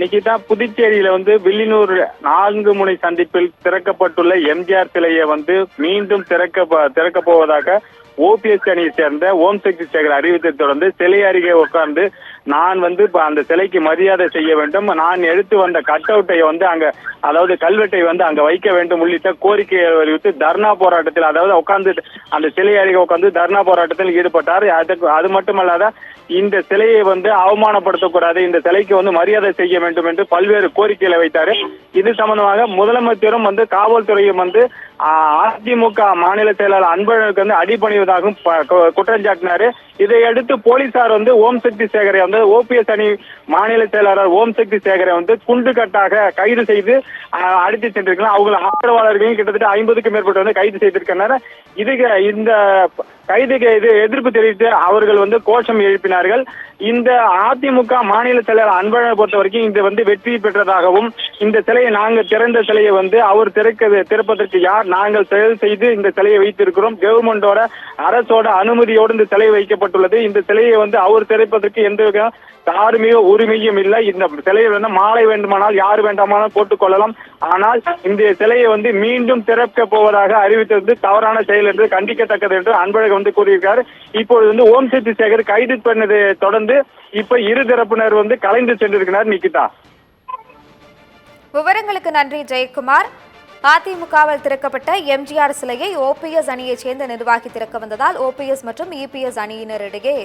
நிகிதா, புதுச்சேரியில வில்லியனூர் 4 முனை சந்திப்பில் திறக்கப்பட்டுள்ள எம்ஜிஆர் சிலையை மீண்டும் திறக்க போவதாக ஓபிஎஸ் அணியை சேர்ந்த ஓம் சக்தி சேகர் அறிவித்ததை தொடர்ந்து சிலை அருகே உட்கார்ந்து நான் அந்த சிலைக்கு மரியாதை செய்ய வேண்டும், நான் எடுத்து வந்த கட் அவுட்டை அங்க அதாவது கல்வெட்டை அங்க வைக்க வேண்டும் உள்ளிட்ட கோரிக்கையை வலியுறுத்தி தர்ணா போராட்டத்தில் அதாவது உட்கார்ந்து அந்த சிலை அருகே உட்கார்ந்து தர்ணா போராட்டத்தில் ஈடுபட்டார். அது மட்டுமல்லாத இந்த சிலையை அவமானப்படுத்தக்கூடாது, இந்த சிலைக்கு மரியாதை செய்ய வேண்டும் என்று பல்வேறு கோரிக்கைகளை வைத்தார். இது சம்பந்தமாக முதலமைச்சரும் காவல்துறையும் அதிமுக மாநில செயலாளர் அன்பழகனுக்கு அடிபணிவதாகவும் குற்றம் சாட்டினாரு. இதையடுத்து போலீசார் ஓம் சக்தி சேகரை ஓபிஎஸ் அணி மாநில செயலாளர் ஓம் சக்தி சேகரை குண்டுகட்டாக கைது செய்து அழைத்து சென்றிருக்கலாம். அவங்க ஆதரவாளர்களையும் கிட்டத்தட்ட 50க்கும் மேற்பட்டு கைது செய்திருக்கின்றனர். இந்த கைதுக்கு எதிர்ப்பு தெரிவித்து அவர்கள் கோஷம் எழுப்பினார்கள். இந்த அதிமுக மாநில செயலாளர் அன்பழகனை பொறுத்த வரைக்கும் இந்த வெற்றி பெற்றதாகவும் இந்த சிலையை நாங்கள் திறந்த சிலையை அவர் திறப்பதற்கு யார், நாங்கள் செயல் செய்து இந்த சிலையை வைத்திருக்கிறோம், கவர்மெண்டோட அரசோட அனுமதியோடு இந்த சிலை வைக்கப்பட்டுள்ளது, இந்த சிலையை அவர் திறப்பதற்கு எந்த தார்மீக உரிமையும் இல்லை, இந்த சிலையை மாலை வேண்டுமானால் யார் வேண்டாமானால் போட்டுக் கொள்ளலாம், ஆனால் இந்த சிலையை மீண்டும் திறக்க போவதாக அறிவித்தது தவறான செயல் என்று கண்டிக்கத்தக்கது என்று அன்பழகன் கூறியிருக்காரு. இப்பொழுது ஓம் சக்தி சேகர் கைது பண்ணதை தொடர்ந்து இப்ப இரு தரப்பினர் கலைந்து சென்றிருக்கிறார். நிகிதா, விவரங்களுக்கு நன்றி ஜெயக்குமார். அதிமுகவில் திறக்கப்பட்ட எம்ஜிஆர் சிலையை ஓபிஎஸ் அணியைச் சேர்ந்த நிர்வாகி திறக்க வந்ததால் ஓபிஎஸ் மற்றும் இபிஎஸ் அணியினரிடையே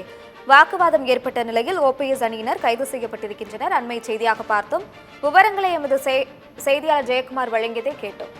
வாக்குவாதம் ஏற்பட்ட நிலையில் ஓபிஎஸ் அணியினர் கைது செய்யப்பட்டிருக்கின்றனர். அண்மை செய்தியாக பார்த்தோம். விவரங்களை எமது செய்தியாளர் ஜெயக்குமார் வழங்கியதை கேட்டோம்.